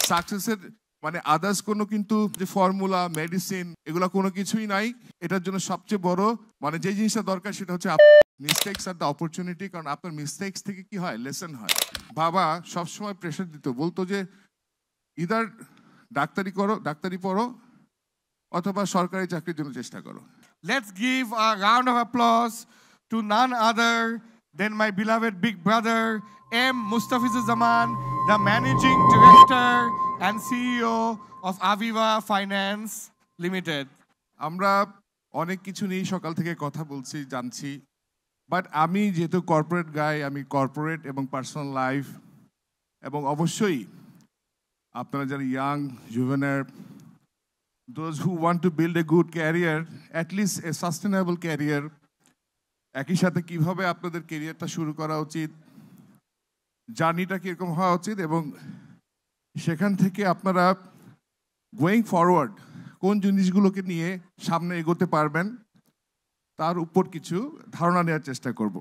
সাকসেসের মানে আদার্স কোনো কিন্তু যে ফর্মুলা মেডিসিন এগুলো কোনো কিছুই নাই। এটার জন্য সবচেয়ে বড় মানে যে জিনিসটা দরকার সেটা হচ্ছে মিস্টেকস আর দ্য অপরচুনিটি। কারণ আপনার মিস্টেকস থেকে কি হয়, লেসন হয়। বাবা সবসময় প্রেশার দিত, বলতো যে ইদার ডাক্তারি পড়ো অথবা সরকারি চাকরির জন্য চেষ্টা করো। Let's give a round of applause to none other than my beloved big brother M. Mustafizur-Zaman, the Managing Director and CEO of Aviva Finance Limited. আমরা অনেক কিছু নিয়ে সকাল থেকে কথা বলছি, জানছি, বাট আমি যেহেতু কর্পোরেট গাই, আমি কর্পোরেট এবং পার্সোনাল লাইফ এবং অবশ্যই আপনারা যারা young জুভেনার, those who want to build a good career, at least a sustainable career, একই সাথে কিভাবে আপনাদের ক্যারিয়ারটা শুরু করা উচিত, জার্নিটা কীরকম হওয়া উচিত এবং সেখান থেকে আপনারা গোয়িং ফরওয়ার্ড কোন জিনিসগুলোকে নিয়ে সামনে এগোতে পারবেন তার উপর কিছু ধারণা নেওয়ার চেষ্টা করব।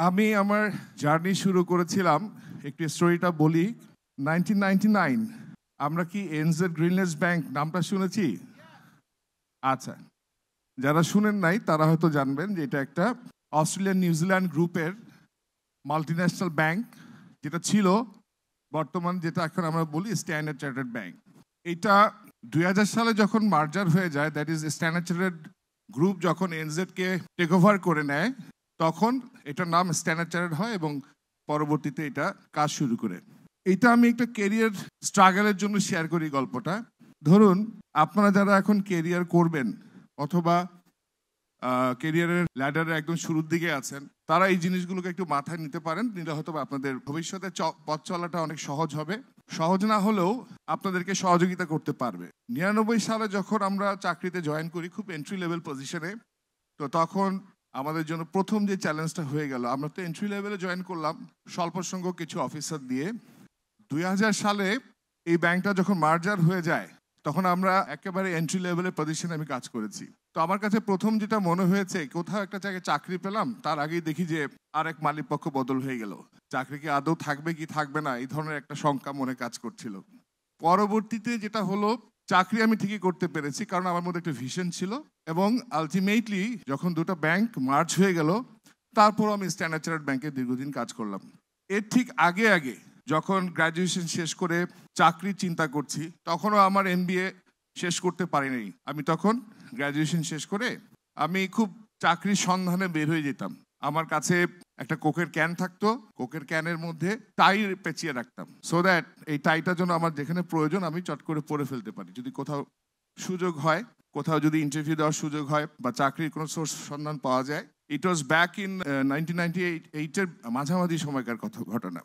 আমি আমার জার্নি শুরু করেছিলাম, একটু স্টোরিটা বলি। 1999 আমরা কি এনজেড গ্রিনলেস ব্যাংক নামটা শুনেছি? আচ্ছা, যারা শুনেন নাই তারা হয়তো জানবেন যে এটা একটা অস্ট্রেলিয়ান নিউজিল্যান্ড গ্রুপের মাল্টিন্যাশনাল ব্যাংক, যেটা ছিল বর্তমান যেটা এখন আমরা বলি স্ট্যান্ডার্ড চার্টার্ড ব্যাংক। এটা 2000 সালে যখন মার্জার হয়ে যায়, that is standard chartered group যখন এনজেডকে টেক ওভার করে নেয়, তখন এটার নাম স্ট্যান্ডার্ড চার্টার্ড হয় এবং পরবর্তীতে এটা কাজ শুরু করে। এটা আমি একটা কেরিয়ার স্ট্রাগলের জন্য শেয়ার করি গল্পটা। ধরুন আপনারা যারা এখন কেরিয়ার করবেন অথবা কেরিয়ারের ল্যাডারে একদম শুরুর দিকে আছেন, তারা এই জিনিসগুলোকে একটু মাথায় নিতে পারেন, নিলে হয়তো আপনাদের ভবিষ্যতে পথ চলাটা অনেক সহজ হবে। সহজ না হলেও আপনাদেরকে সহযোগিতা করতে পারবে। 99 সালে যখন আমরা চাকরিতে জয়েন করি, খুব এন্ট্রি লেভেল পজিশনে, তো তখন আমাদের জন্য প্রথম যে চ্যালেঞ্জটা হয়ে গেল, আমরা তো এন্ট্রি লেভেলে জয়েন করলাম স্বল্প সংখ্যক কিছু অফিসার দিয়ে। 2000 সালে এই ব্যাংকটা যখন মার্জার হয়ে যায়, তখন আমরা একেবারে এন্ট্রি লেভেলের পজিশনে আমি কাজ করেছি। তো আমার কাছে প্রথম যেটা মনে হয়েছে, কোথাও একটা জায়গায় চাকরি পেলাম, তার আগেই দেখি যে আরেক মালিক পক্ষ বদল হয়ে গেল। চাকরি কি আদৌ থাকবে কি থাকবে না, এই ধরনের একটা শঙ্কা মনে কাজ করছিল। পরবর্তীতে যেটা হলো, চাকরি আমি ঠিকই করতে পেরেছি, কারণ আমার মধ্যে একটা ভিশন ছিল এবং আলটিমেটলি যখন দুটো ব্যাংক মার্জ হয়ে গেল, তারপর আমি স্ট্যান্ডার্ড চার্টার্ড ব্যাংকে দীর্ঘদিন কাজ করলাম। এর ঠিক আগে যখন গ্র্যাজুয়েশন শেষ করে চাকরির চিন্তা করছি, তখনও আমার MBA শেষ করতে পারিনি। আমি তখন গ্র্যাজুয়েশন শেষ করে আমি খুব চাকরির সন্ধানে বের হয়ে যেতাম। আমার কাছে একটা কোকের ক্যান থাকতো, কোকের ক্যানের মধ্যে টাই পেঁচিয়ে রাখতাম, সো দ্যাট এই টাইটা যেন আমার যেখানে প্রয়োজন আমি চট করে পরে ফেলতে পারি, যদি কোথাও সুযোগ হয়, কোথাও যদি ইন্টারভিউ দেওয়ার সুযোগ হয় বা চাকরির কোনো সোর্স সন্ধান পাওয়া যায়। ইট ওয়াজ ব্যাক ইন 1998-এর মাঝামাঝি সময়কার ঘটনা।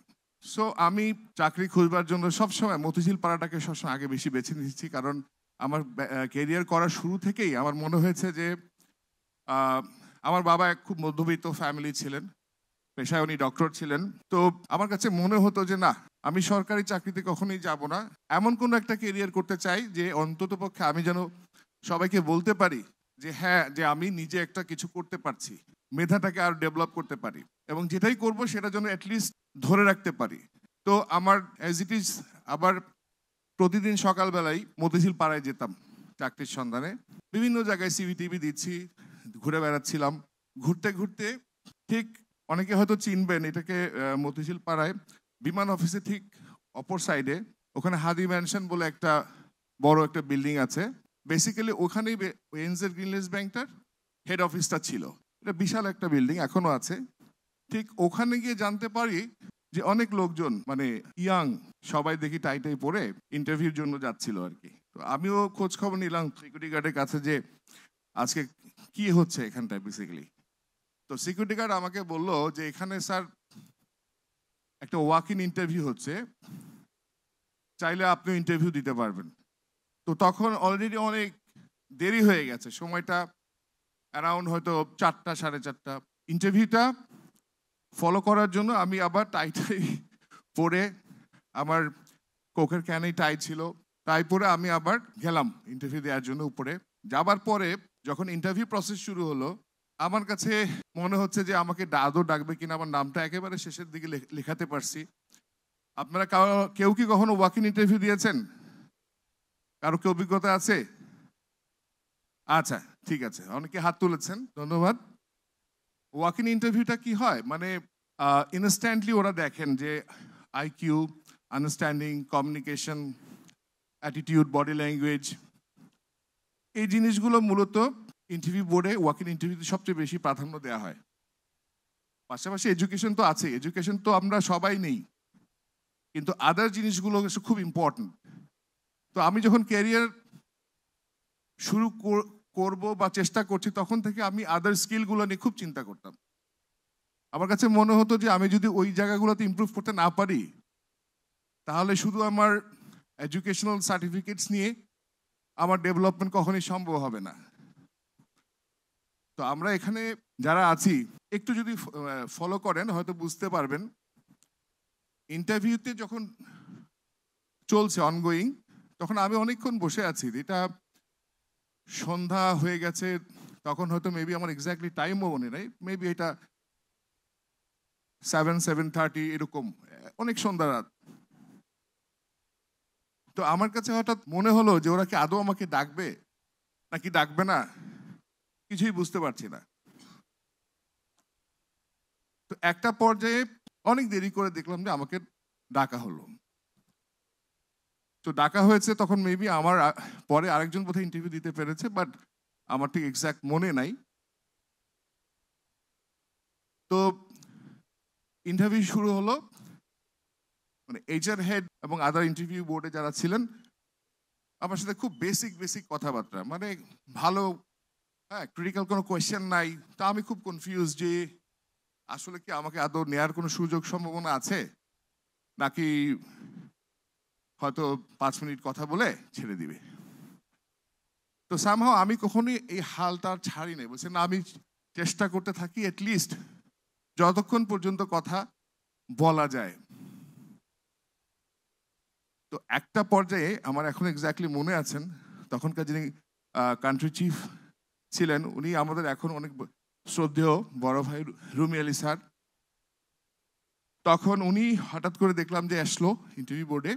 সো আমি চাকরি খুঁজবার জন্য সবসময় মতিঝিল পাড়াটাকে সবসময় আগে বেশি বেছে নিয়েছি, কারণ আমার ক্যারিয়ার করার শুরু থেকেই আমার মনে হয়েছে যে আমার বাবা এক খুব মধ্যবিত্ত ফ্যামিলি ছিলেন, পেশায় উনি ডক্টর ছিলেন। তো আমার কাছে মনে হতো যে না, আমি সরকারি চাকরিতে কখনোই যাব না, এমন কোনো একটা ক্যারিয়ার করতে চাই যে অন্ততপক্ষে আমি যেন সবাইকে বলতে পারি যে হ্যাঁ, যে আমি নিজে একটা কিছু করতে পারছি, মেধাটাকে আর ডেভেলপ করতে পারি এবং যেটাই করব সেটা যেন অ্যাটলিস্ট ধরে রাখতে পারি। তো আমার অ্যাজ ইট ইজ আবার প্রতিদিন সকালবেলায় মতিঝিল পাড়ায় যেতাম চাকরির সন্ধানে, বিভিন্ন জায়গায় CV টিভি দিচ্ছি, ঘুরে বেড়াচ্ছিলাম। ঘুরতে ঘুরতে ঠিক অনেকে হয়তো চিনবেন এটাকে, মতিঝিল পাড়ায় বিমান অফিসে ঠিক অপর সাইডে ওখানে হাদি ম্যানশন বলে একটা বড় একটা বিল্ডিং আছে। বেসিক্যালি ওখানেই এনজেড গ্রিনলেস ব্যাংকটার হেড অফিসটা ছিল। এটা বিশাল একটা বিল্ডিং, এখনো আছে। ঠিক ওখানে গিয়ে জানতে পারি যে অনেক লোকজন মানে ইয়াং সবাই দেখি টাইটাই পরে ইন্টারভিউর জন্য যাচ্ছিল আর কি। তো আমিও খোঁজ খবর নিলাম সিকিউরিটি গার্ডের কাছে যে আজকে কি হচ্ছে এখানটায় বেসিক্যালি। তো সিকিউরিটি গার্ড আমাকে বললো যে এখানে স্যার একটা ওয়াক ইন ইন্টারভিউ হচ্ছে, চাইলে আপনিও ইন্টারভিউ দিতে পারবেন। তো তখন অলরেডি অনেক দেরি হয়ে গেছে, সময়টা অ্যারাউন্ড হয়তো 4টা 4:30। ইন্টারভিউটা ফলো করার জন্য আমি আবার টাইটাই পরে, আমার কোকের ক্যানেই টাই ছিল, টাই পরে আমি আবার গেলাম ইন্টারভিউ দেওয়ার জন্য উপরে। যাবার পরে যখন ইন্টারভিউ প্রসেস শুরু হলো, আমার কাছে মনে হচ্ছে যে আমাকে আদৌ ডাকবে কিনা, আমার নামটা একেবারে শেষের দিকে লেখাতে পারছি। আপনারা কেউ কি কখনো ওয়াক ইন ইন্টারভিউ দিয়েছেন? কারো কি অভিজ্ঞতা আছে? আচ্ছা, ঠিক আছে, অনেকে হাত তুলেছেন, ধন্যবাদ। ওয়াক ইন ইন্টারভিউটা কি হয়, মানে ইনস্ট্যান্টলি ওরা দেখেন যে IQ, understanding, communication, attitude, body language, এই জিনিসগুলো মূলত ইন্টারভিউ বোর্ডে ওয়াক ইন ইন্টারভিউতে সবচেয়ে বেশি প্রাধান্য দেওয়া হয়। পাশাপাশি এডুকেশন তো আছে, এডুকেশন তো আমরা সবাই নেই, কিন্তু আদার জিনিসগুলো খুব ইম্পর্টেন্ট। তো আমি যখন ক্যারিয়ার শুরু করব বা চেষ্টা করছি, তখন থেকে আমি আদার স্কিলগুলো নিয়ে খুব চিন্তা করতাম। আমার কাছে মনে হতো যে আমি যদি ওই জায়গাগুলোতে ইমপ্রুভ করতে না পারি, তাহলে শুধু আমার এডুকেশনাল সার্টিফিকেটস নিয়ে আমার ডেভেলপমেন্ট কখনোই সম্ভব হবে না। তো আমরা এখানে যারা আছি একটু যদি ফলো করেন হয়তো বুঝতে পারবেন, ইন্টারভিউতে যখন চলছে অনগোয়িং, তখন আমি অনেকক্ষণ বসে আছি, এটা সন্ধ্যা হয়ে গেছে, তখন হয়তো মেবি আমার এক্স্যাক্টলি টাইমও মনে নেই, মেবি এটা 7-7:30 এরকম, অনেক সন্ধ্যা রাত। তো আমার কাছে হঠাৎ মনে হলো যে ওরা কি আদৌ আমাকে ডাকবে নাকি ডাকবে না, কিছুই বুঝতে পারছি না। তো একটা পর্যায়ে অনেক দেরি করে দেখলাম যে আমাকে ডাকা হলো। তো ডাকা হয়েছে তখন মেবি আমার পরে আরেকজন বোধহয় ইন্টারভিউ দিতে পেরেছে, বাট আমার ঠিক এক্স্যাক্ট মনে নাই। তো ইন্টারভিউ শুরু হলো, মানে এইচআর হেড এবং আদার ইন্টারভিউ বোর্ডে যারা ছিলেন আমার সাথে খুব বেসিক কথাবার্তা, মানে ভালো, হ্যাঁ, ক্রিটিক্যাল কোনো কোয়েশ্চেন নাই। তা আমি খুব কনফিউজ যে আসলে কি আমাকে আদৌ নেয়ার কোনো সুযোগ সম্ভাবনা আছে, নাকি হয়তো 5 মিনিট কথা বলে ছেড়ে দিবে। তো সামহাও আমি কখনোই এই হালটা ছাড়ি নাই, বলছে না আমি চেষ্টা করতে থাকি অ্যাটলিস্ট যতক্ষণ পর্যন্ত কথা বলা যায়। তো একটা পর্যায়ে আমার এখন এক্স্যাক্টলি মনে আছেন, তখনকার যিনি কান্ট্রি চিফ ছিলেন, উনি আমাদের এখন অনেক শ্রদ্ধেয় বড় ভাই রুমি আলী স্যার, তখন উনি হঠাৎ করে দেখলাম যে আসলো ইন্টারভিউ বোর্ডে।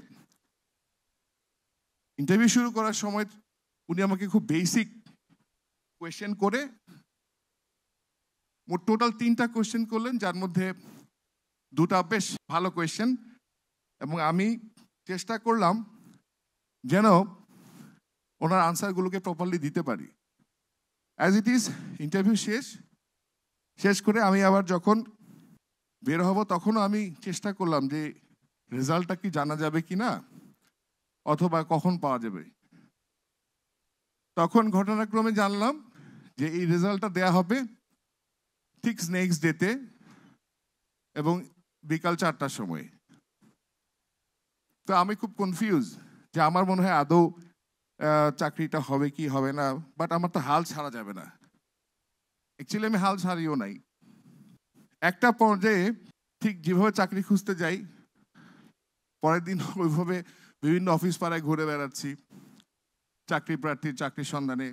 ইন্টারভিউ শুরু করার সময় উনি আমাকে খুব বেসিক কোয়েশ্চেন করে, মোট টোটাল 3টা কোয়েশ্চেন করলেন, যার মধ্যে 2টা বেশ ভালো কোয়েশ্চেন, এবং আমি চেষ্টা করলাম যেন ওনার আনসারগুলোকে প্রপারলি দিতে পারি। অ্যাজ ইট ইজ ইন্টারভিউ শেষ করে আমি আবার যখন বের হব, তখনও আমি চেষ্টা করলাম যে রেজাল্টটা কি জানা যাবে কি না, অথবা কখন পাওয়া যাবে। তখন ঘটনাক্রমে জানলাম যে এই রেজাল্টটা দেয়া হবে ঠিক নেক্সট ডেতে এবং বিকাল 4টার সময়। তো আমি খুব কনফিউজ যে আমার মনে হয় আদৌ চাকরিটা হবে কি হবে না, বাট আমার তো হাল ছাড়া যাবে না। অ্যাকচুয়ালি আমি হাল ছাড়িও নাই। একটা পর্যায়ে ঠিক যেভাবে চাকরি খুঁজতে যাই, পরের দিন ওইভাবে বিভিন্ন অফিস পাড়ায় ঘুরে বেড়াচ্ছি, চাকরি প্রার্থীর চাকরির সন্ধানে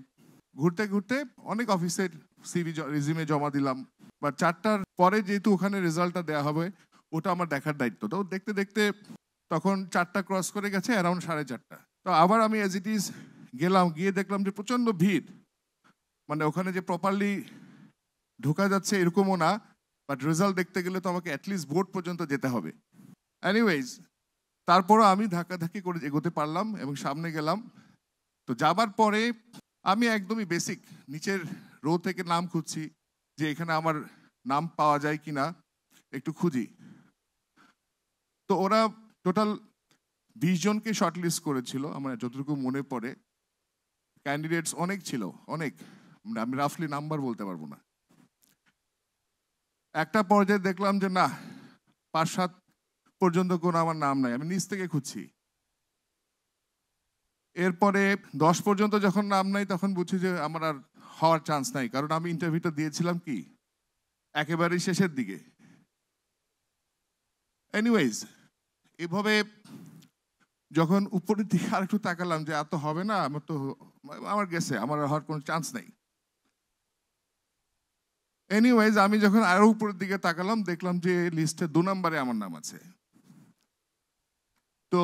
ঘুরতে ঘুরতে অনেক অফিসের সিভি রিজিউমে জমা দিলাম। বা 4টার পরে যেহেতু ওখানে রেজাল্টটা দেওয়া হবে, ওটা আমার দেখার দায়িত্ব। তো দেখতে দেখতে তখন 4টা ক্রস করে গেছে, অ্যারাউন্ড 4:30। তো আবার আমি অ্যাজ ইট ইজ গেলাম, গিয়ে দেখলাম যে প্রচণ্ড ভিড়, মানে ওখানে যে প্রপারলি ঢোকা যাচ্ছে এরকমও না, বাট রেজাল্ট দেখতে গেলে তো আমাকে অ্যাটলিস্ট বোর্ড পর্যন্ত যেতে হবে। এনিওয়েজ, তারপরও আমি ধাক্কাধাক্কি করে এগোতে পারলাম এবং সামনে গেলাম। তো যাবার পরে আমি একদমই বেসিক নিচের রো থেকে নাম খুঁজছি যে এখানে আমার নাম পাওয়া যায় কিনা, একটু খুঁজি। তো ওরা টোটাল 20 জনকে শর্টলিস্ট করেছিল আমার যতটুকু মনে পড়ে। ক্যান্ডিডেটস অনেক ছিল, অনেক, আমি রাফলি নাম্বার বলতে পারবো না। একটা পর্যায়ে দেখলাম যে না, 5-7 পর্যন্ত কোনো আমার নাম নাই, আমি নিচ থেকে খুঁজছি। এরপরে 10 পর্যন্ত যখন নাম নাই, তখন বুঝছি যে আমার আর হওয়ার চান্স নাই, কারণ আমি ইন্টারভিউটা দিয়েছিলাম কি একেবারেই শেষের দিকে। এনিওয়েজ, এভাবে যখন উপরের দিকে আর একটু তাকালাম যে আর তো হবে না, আমার গেছে, আমার আর হওয়ার কোনো চান্স নেই। এনিওয়েজ, আমি যখন আরো উপরের দিকে তাকালাম, দেখলাম যে লিস্টে 2 নম্বরে আমার নাম আছে। তো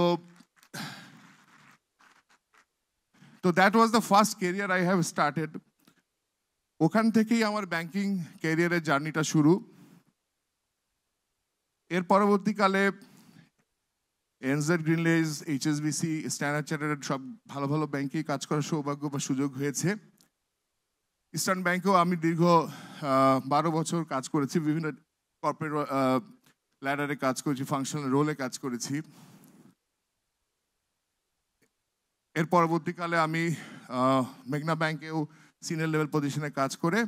তো that was the first career I have started. ওখান থেকেই আমার ব্যাংকিং ক্যারিয়ারের জার্নিটা শুরু। এর পরবর্তীকালে এনজেড গ্রিনলেজ, এইচএসবিসি, স্ট্যান্ডার্ড চার্টার্ড সব ভালো ভালো ব্যাংকেই কাজ করার সৌভাগ্য বা সুযোগ হয়েছে। ইস্টার্ন ব্যাংকেও আমি দীর্ঘ 12 বছর কাজ করেছি, বিভিন্ন কর্পোরেট ল্যাডারে কাজ করেছি, ফাংশনাল রোলে কাজ করেছি। এর পরবর্তীকালে আমি মেঘনা ব্যাংকেও সিনিয়র লেভেল পজিশনে কাজ করে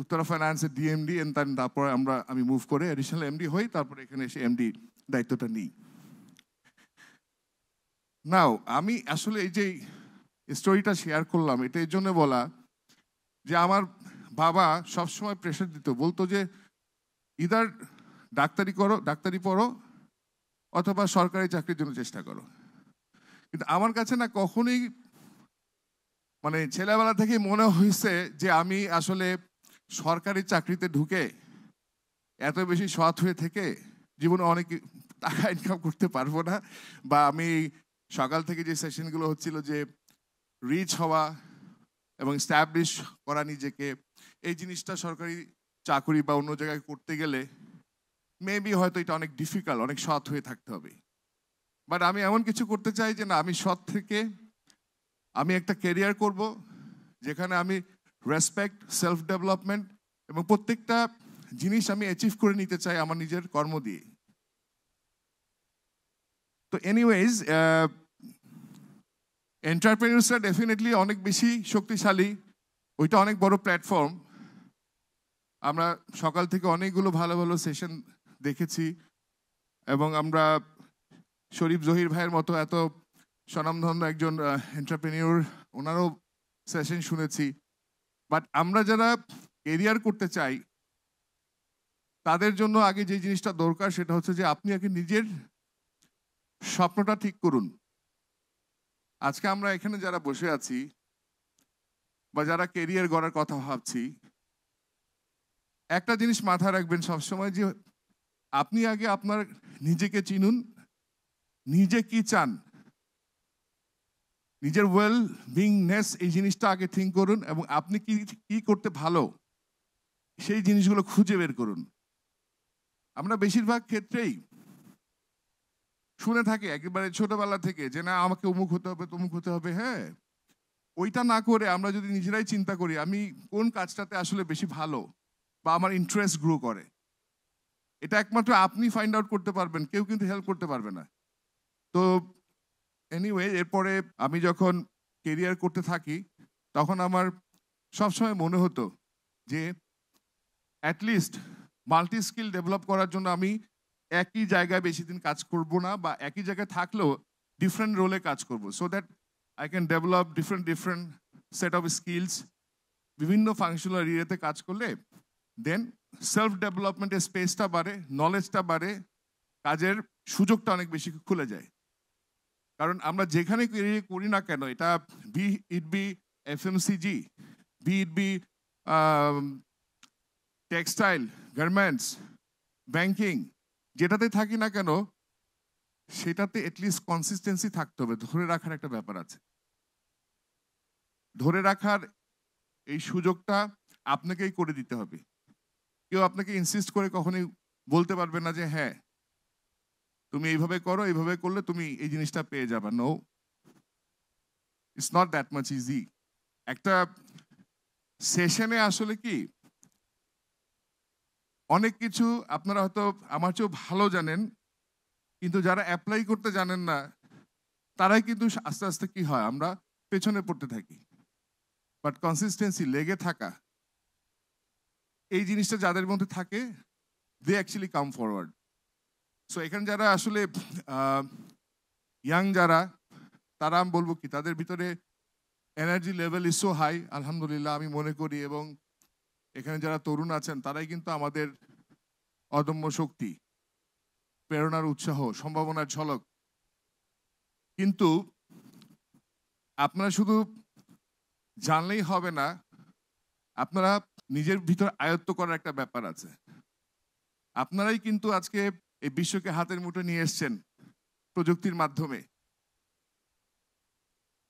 উত্তরা ফাইন্যান্সের ডিএমডি, তারপর আমি মুভ করে অ্যাডিশনাল এমডি হই, তারপরে এখানে এসে এমডি দায়িত্বটা নিই। নাও আমি আসলে এই যে স্টোরিটা শেয়ার করলাম, এটা এই জন্য বলা যে আমার বাবা সবসময় প্রেশার দিত, বলতো যে ইদার ডাক্তারি পড়ো অথবা সরকারি চাকরির জন্য চেষ্টা করো। কিন্তু আমার কাছে না কখনোই মানে ছেলেবেলা থেকেই মনে হয়েছে যে আমি আসলে সরকারি চাকরিতে ঢুকে এত বেশি সৎ হয়ে থেকে জীবনে অনেক টাকা ইনকাম করতে পারবো না, বা আমি সকাল থেকে যে সেশনগুলো হচ্ছিল যে রিচ হওয়া এবং স্ট্যাবলিশ করা নিজেকে, এই জিনিসটা সরকারি চাকরি বা অন্য জায়গায় করতে গেলে মেবি হয়তো এটা অনেক ডিফিকাল্ট, অনেক সৎ হয়ে থাকতে হবে। বাট আমি এমন কিছু করতে চাই যে না, আমি সৎ থেকে আমি একটা ক্যারিয়ার করব যেখানে আমি রেসপেক্ট, সেলফ ডেভেলপমেন্ট এবং প্রত্যেকটা জিনিস আমি অ্যাচিভ করে নিতে চাই আমার নিজের কর্ম দিয়ে। তো এনিওয়েজ, এন্টারপ্রেনিউরসরা ডেফিনেটলি অনেক বেশি শক্তিশালী, ওইটা অনেক বড় প্ল্যাটফর্ম। আমরা সকাল থেকে অনেকগুলো ভালো ভালো সেশন দেখেছি এবং আমরা শরীফ জহির ভাইয়ের মতো এত স্বনামধন্য একজন এন্টারপ্রেনিউর, ওনারও সেশন শুনেছি। বাট আমরা যারা কেরিয়ার করতে চাই তাদের জন্য আগে যে জিনিসটা দরকার সেটা হচ্ছে যে আপনি আগে নিজের স্বপ্নটা ঠিক করুন। আজকে আমরা এখানে যারা বসে আছি বা যারা কেরিয়ার গড়ার কথা ভাবছি, একটা জিনিস মাথায় রাখবেন সবসময় যে আপনি আগে আপনার নিজেকে চিনুন, নিজে কি চান, নিজের ওয়েল বিংনেস, এই জিনিসটা আগে থিঙ্ক করুন এবং আপনি কি কি করতে ভালো সেই জিনিসগুলো খুঁজে বের করুন। আমরা বেশিরভাগ ক্ষেত্রেই শুনে থাকি একেবারে ছোটবেলা থেকে যে না আমাকে অমুক হতে হবে, তমুক হতে হবে। হ্যাঁ, ওইটা না করে আমরা যদি নিজেরাই চিন্তা করি আমি কোন কাজটাতে আসলে বেশি ভালো বা আমার ইন্টারেস্ট গ্রো করে, এটা একমাত্র আপনি ফাইন্ড আউট করতে পারবেন, কেউ কিন্তু হেল্প করতে পারবে না। তো এনিওয়ে, এরপরে আমি যখন কেরিয়ার করতে থাকি তখন আমার সবসময় মনে হতো যে অ্যাটলিস্ট মাল্টি স্কিল ডেভেলপ করার জন্য আমি একই জায়গায় বেশি দিন কাজ করব না, বা একই জায়গায় থাকলেও ডিফারেন্ট রোলে কাজ করব, so that I can develop different set of skills. বিভিন্ন ফাংশনাল এরিয়াতে কাজ করলে দেন সেলফ ডেভেলপমেন্টের স্পেসটা বাড়ে, নলেজটা বাড়ে, কাজের সুযোগটা অনেক বেশি খুলে যায়। কারণ আমরা যেখানে করি না কেন, এটা it be FMCG, it be textile, garments, banking, যেটাতে থাকি না কেন সেটাতে এটলিস্ট কনসিস্টেন্সি থাকতে হবে, ধরে রাখার একটা ব্যাপার আছে। ধরে রাখার এই সুযোগটা আপনাকেই করে দিতে হবে। কেউ আপনাকে ইনসিস্ট করে কখনোই বলতে পারবে না যে হ্যাঁ তুমি এইভাবে করো, এইভাবে করলে তুমি এই জিনিসটা পেয়ে যাবে। No, it's not that much easy. একটা সেশনে আসলে কি অনেক কিছু আপনারা হয়তো আমার চেয়েও ভালো জানেন, কিন্তু যারা অ্যাপ্লাই করতে জানেন না তারাই কিন্তু আস্তে আস্তে কি হয় আমরা পেছনে পড়তে থাকি। বাট কনসিস্টেন্সি, লেগে থাকা, এই জিনিসটা যাদের মধ্যে থাকে they actually come forward. So এখানে যারা আসলে ইয়াং যারা, তারা আমি বলবো কি তাদের ভিতরে energy level is so high, আলহামদুলিল্লাহ আমি মনে করি। এবং এখানে যারা তরুণ আছেন তারাই কিন্তু আমাদের অদম্য শক্তি, প্রেরণার উৎসাহ, সম্ভাবনার ঝলক। কিন্তু আপনারা শুধু জানলেই হবে না, আপনারা নিজের ভিতর আয়ত্ত করার একটা ব্যাপার আছে। আপনারাই কিন্তু আজকে এই বিশ্বকে হাতের মুঠে নিয়ে এসছেন প্রযুক্তির মাধ্যমে।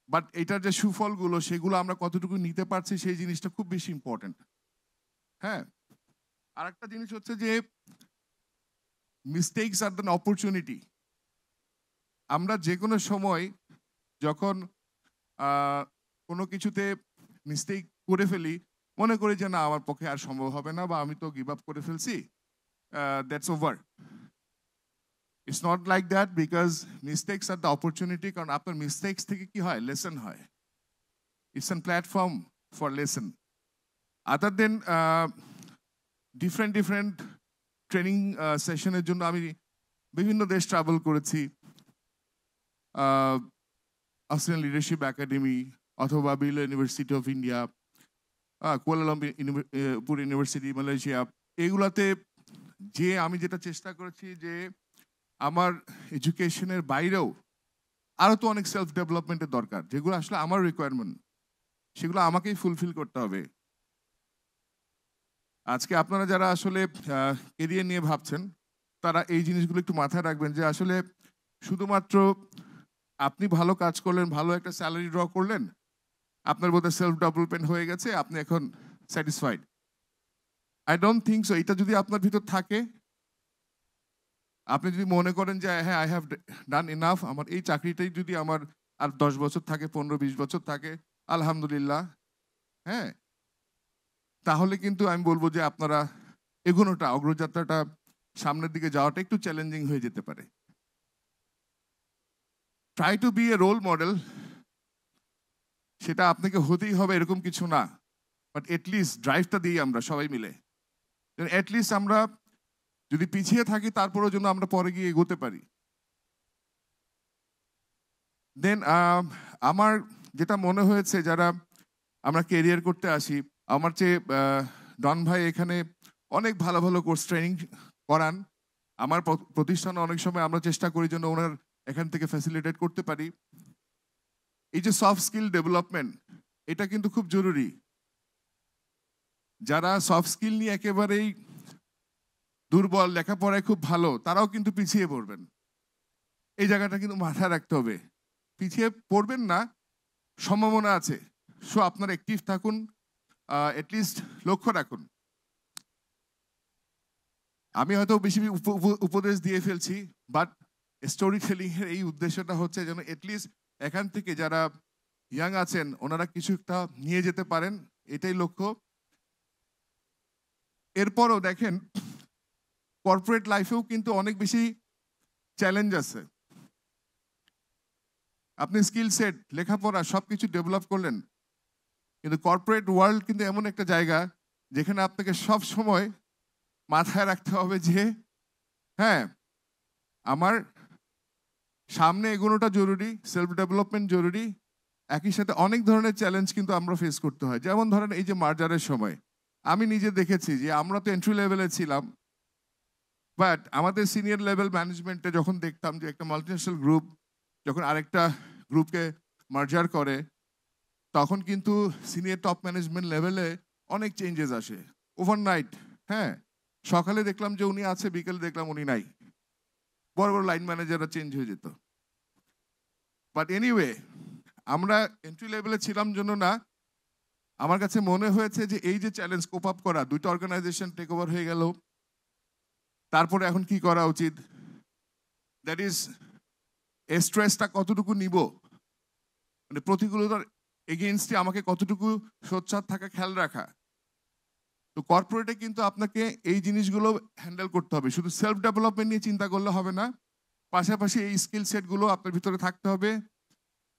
বাট এটার যে সুফলগুলো সেগুলো আমরা কতটুকু নিতে পারছি সেই জিনিসটা খুব বেশি ইম্পর্টেন্ট। হ্যাঁ, আর একটা জিনিস হচ্ছে যে মিস্টেকস আর দ্যান অপরচুনিটি। আমরা যে কোনো সময় যখন কোনো কিছুতে মিস্টেক করে ফেলি, মনে করি যে না আমার পক্ষে আর সম্ভব হবে না বা আমি তো গিভ আপ করে ফেলছি, that's over. It's not like that, because mistakes are the opportunity. কারণ আপনার মিস্টেকস থেকে কি হয়, লেসন হয়। It's an platform for lesson. Other then different training সেশনের জন্য আমি বিভিন্ন দেশ ট্রাভেল করেছি, অস্ট্রেলিয়ান লিডারশিপ একাডেমি অথবা bill university of India, Kuala Lumpur university Malaysia. এগুলাতে যে আমি যেটা চেষ্টা করেছি যে আমার এডুকেশনের বাইরেও আরও তো অনেক সেলফ ডেভেলপমেন্টের দরকার, যেগুলো আসলে আমার রিকোয়ারমেন্ট, সেগুলো আমাকেই ফুলফিল করতে হবে। আজকে আপনারা যারা আসলে কেরিয়ার নিয়ে ভাবছেন তারা এই জিনিসগুলো একটু মাথায় রাখবেন যে আসলে শুধুমাত্র আপনি ভালো কাজ করলেন, ভালো একটা স্যালারি ড্র করলেন, আপনার বোধহয় সেলফ ডেভেলপমেন্ট হয়ে গেছে, আপনি এখন satisfied. I don't think so. এটা যদি আপনার ভিতর থাকে, আপনি যদি মনে করেন যে হ্যাঁ আই হ্যাভ ডান ইনাফ, আমার এই চাকরিটাই যদি আমার আর 10 বছর থাকে, 15-20 বছর থাকে, আলহামদুলিল্লাহ, হ্যাঁ, তাহলে কিন্তু আমি বলবো যে আপনারা এগোনোটা, অগ্রযাত্রাটা, সামনের দিকে যাওয়াটা একটু চ্যালেঞ্জিং হয়ে যেতে পারে। Try to be a role model. সেটা আপনাকে হতেই হবে এরকম কিছু না, বাট এটলিস্ট ড্রাইভটা দিই আমরা সবাই মিলে, এটলিস্ট আমরা যদি পিছিয়ে থাকি তারপরেও যেন আমরা পরে গিয়ে এগোতে পারি। দেন আমার যেটা মনে হয়েছে, যারা আমরা কেরিয়ার করতে আসি, আমার চেয়ে ডন ভাই এখানে অনেক ভালো ভালো কোর্স ট্রেনিং করান। আমার প্রতিষ্ঠানে অনেক সময় আমরা চেষ্টা করি যেন ওনার এখান থেকে ফ্যাসিলিটেট করতে পারি। এই যে সফট স্কিল ডেভেলপমেন্ট, এটা কিন্তু খুব জরুরি। যারা সফট স্কিল নিয়ে একেবারেই দুর্বল, লেখাপড়ায় খুব ভালো, তারাও কিন্তু পিছিয়ে পড়বেন। এই জায়গাটা কিন্তু মাথায় রাখতে হবে। পিছিয়ে পড়বেন না, সম্ভাবনা আছে। সো আপনারা অ্যাক্টিভ থাকুন, অ্যাটলিস্ট লক্ষ্য রাখুন। আমি হয়তো বেশি উপদেশ দিয়ে ফেলছি, বাট স্টোরি টেলিং এর এই উদ্দেশ্যটা হচ্ছে যেন অ্যাটলিস্ট এখান থেকে যারা ইয়াং আছেন ওনারা কিছু একটা নিয়ে যেতে পারেন, এটাই লক্ষ্য। এরপরও দেখেন কর্পোরেট লাইফেও কিন্তু অনেক বেশি চ্যালেঞ্জ আছে। আপনি স্কিল সেট, লেখাপড়া সবকিছু ডেভেলপ করলেন, কিন্তু কর্পোরেট ওয়ার্ল্ড কিন্তু এমন একটা জায়গা যেখানে আপনাকে সব সময় মাথায় রাখতে হবে যে হ্যাঁ, আমার সামনে এগোনোটা জরুরি, সেলফ ডেভেলপমেন্ট জরুরি। একই সাথে অনেক ধরনের চ্যালেঞ্জ কিন্তু আমরা ফেস করতে হয়। যেমন ধরেন এই যে মার্জারের সময় আমি নিজে দেখেছি যে আমরা তো এন্ট্রি লেভেলে ছিলাম, বাট আমাদের সিনিয়র লেভেল ম্যানেজমেন্টে যখন দেখতাম যে একটা মাল্টিন্যাশনাল গ্রুপ যখন আরেকটা গ্রুপকে মার্জার করে, তখন কিন্তু সিনিয়র টপ ম্যানেজমেন্ট লেভেলে অনেক চেঞ্জেস আসে ওভারনাইট। হ্যাঁ, সকালে দেখলাম যে উনি আছে, বিকেলে দেখলাম উনি নাই, বড় বড় লাইন ম্যানেজাররা চেঞ্জ হয়ে যেত। বাট এনিওয়ে, আমরা এন্ট্রি লেভেলে ছিলাম জন্য না, আমার কাছে মনে হয়েছে যে এই যে চ্যালেঞ্জ কোপ আপ করা, দুইটা অর্গানাইজেশন টেক ওভার হয়ে গেল, তারপরে এখন কি করা উচিত, দ্যাট ইজ স্ট্রেসটা কতটুকু নিব, মানে প্রতিকূলতার এগেইনস্টে আমাকে কতটুকু সোচ্চার থাকা, খেয়াল রাখা। তো কর্পোরেটে কিন্তু আপনাকে এই জিনিসগুলো হ্যান্ডেল করতে হবে। শুধু সেলফ ডেভেলপমেন্ট নিয়ে চিন্তা করলে হবে না, পাশাপাশি এই স্কিল সেটগুলো আপনার ভিতরে থাকতে হবে,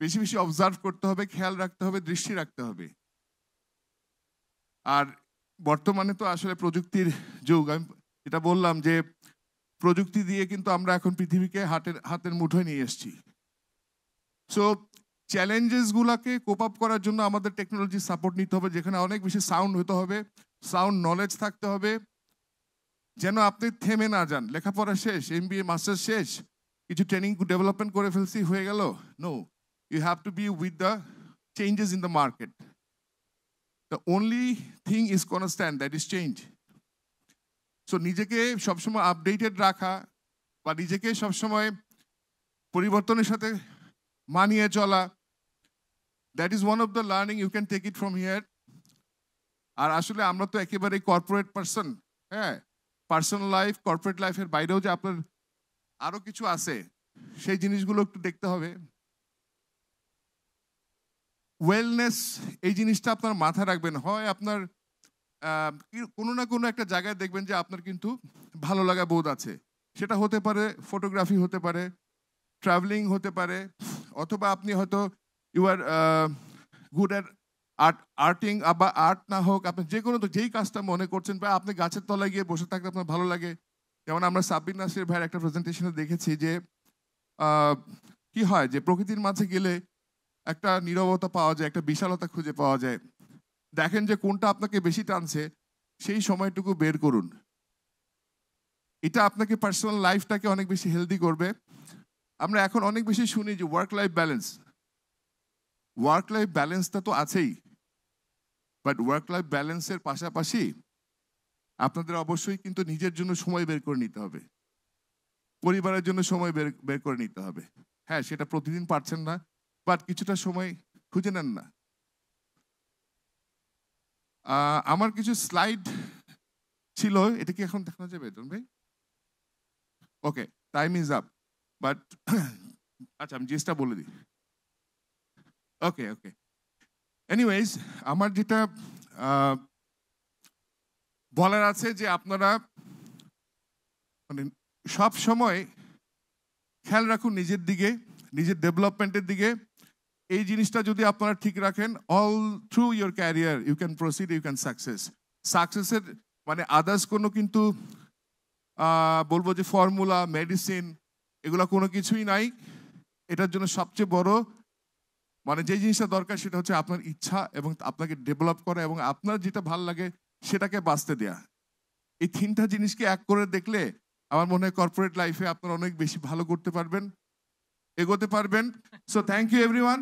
বেশি বেশি অবজার্ভ করতে হবে, খেয়াল রাখতে হবে, দৃষ্টি রাখতে হবে। আর বর্তমানে তো আসলে প্রযুক্তির যুগ। আমি এটা বললাম যে প্রযুক্তি দিয়ে কিন্তু আমরা এখন পৃথিবীকে হাতের মুঠোয় নিয়ে এসেছি। সো চ্যালেঞ্জেসগুলোকে কোপ আপ করার জন্য আমাদের টেকনোলজি সাপোর্ট নিতে হবে, যেখানে অনেক বেশি সাউন্ড হতে হবে, সাউন্ড নলেজ থাকতে হবে, যেন আপনি থেমে না যান। লেখাপড়া শেষ, MBA মাস্টার শেষ, কিছু ট্রেনিং ডেভেলপমেন্ট করে ফেলছি, হয়ে গেল, no, you have to be with the changes in the market. The only thing is constant, that is change. So নিজেকে সবসময় আপডেটেড রাখা বা নিজেকে সবসময় পরিবর্তনের সাথে মানিয়ে চলা, that is one of the learning, you can take it from here. আর আসলে আমরা তো একেবারে কর্পোরেট পার্সন, হ্যাঁ, পার্সোনাল লাইফ, কর্পোরেট লাইফের বাইরেও যে আপনার আরো কিছু আছে, সেই জিনিসগুলো একটু দেখতে হবে। ওয়েলনেস, এই জিনিসটা আপনার মাথায় রাখবেন। হয় আপনার কোনো না কোনো একটা জায়গায় দেখবেন যে আপনার কিন্তু ভালো লাগা বোধ আছে, সেটা হতে পারে ফটোগ্রাফি, হতে পারে ট্রাভেলিং, হতে পারে, অথবা আপনি হয়তো you are good at arting, বা আর্ট না হোক, আপনি যে কোনো, তো যেই কাজটা মনে করছেন, বা আপনি গাছের তলায় গিয়ে বসে থাকতে আপনার ভালো লাগে। যেমন আমরা সাব্বির নাসির ভাইয়ের একটা প্রেজেন্টেশনে দেখেছি যে কি হয় যে প্রকৃতির মাঝে গেলে একটা নীরবতা পাওয়া যায়, একটা বিশালতা খুঁজে পাওয়া যায়। দেখেন যে কোনটা আপনাকে বেশি টানছে, সেই সময়টুকু বের করুন। এটা আপনাকে পার্সোনাল লাইফটাকে অনেক বেশি হেলদি করবে। আমরা এখন অনেক বেশি শুনি যে work life balance. Work life ব্যালেন্সটা তো আছেই, বাট ওয়ার্ক লাইফ ব্যালেন্সের পাশাপাশি আপনাদের অবশ্যই কিন্তু নিজের জন্য সময় বের করে নিতে হবে, পরিবারের জন্য সময় বের করে নিতে হবে। হ্যাঁ, সেটা প্রতিদিন পারছেন না, বাট কিছুটা সময় খুঁজে নেন না। আমার কিছু স্লাইড ছিল, এটা কি এখন দেখানো যাবে ভাই? ওকে, টাইম ইজ আপ, বাট আচ্ছা আমি জিনিসটা বলে দিই। ওকে ওকে, এনিওয়েজ, আমার যেটা বলার আছে যে আপনারা মানে সব সময় খেয়াল রাখুন নিজের দিকে, নিজের ডেভেলপমেন্টের দিকে। এই জিনিসটা যদি আপনারা ঠিক রাখেন, all through your career you can proceed, you can সাকসেসের মানে আদার্স কোনো কিন্তু বলবো যে ফর্মুলা, মেডিসিন, এগুলো কোনো কিছুই নাই। এটার জন্য সবচেয়ে বড় মানে যে জিনিসটা দরকার সেটা হচ্ছে আপনার ইচ্ছা, এবং আপনাকে ডেভেলপ করা, এবং আপনার যেটা ভাল লাগে সেটাকে বাঁচতে দেয়া। এই তিনটা জিনিসকে এক করে দেখলে আমার মনে হয় কর্পোরেট লাইফে আপনারা অনেক বেশি ভালো করতে পারবেন, এগোতে পারবেন। So thank you everyone.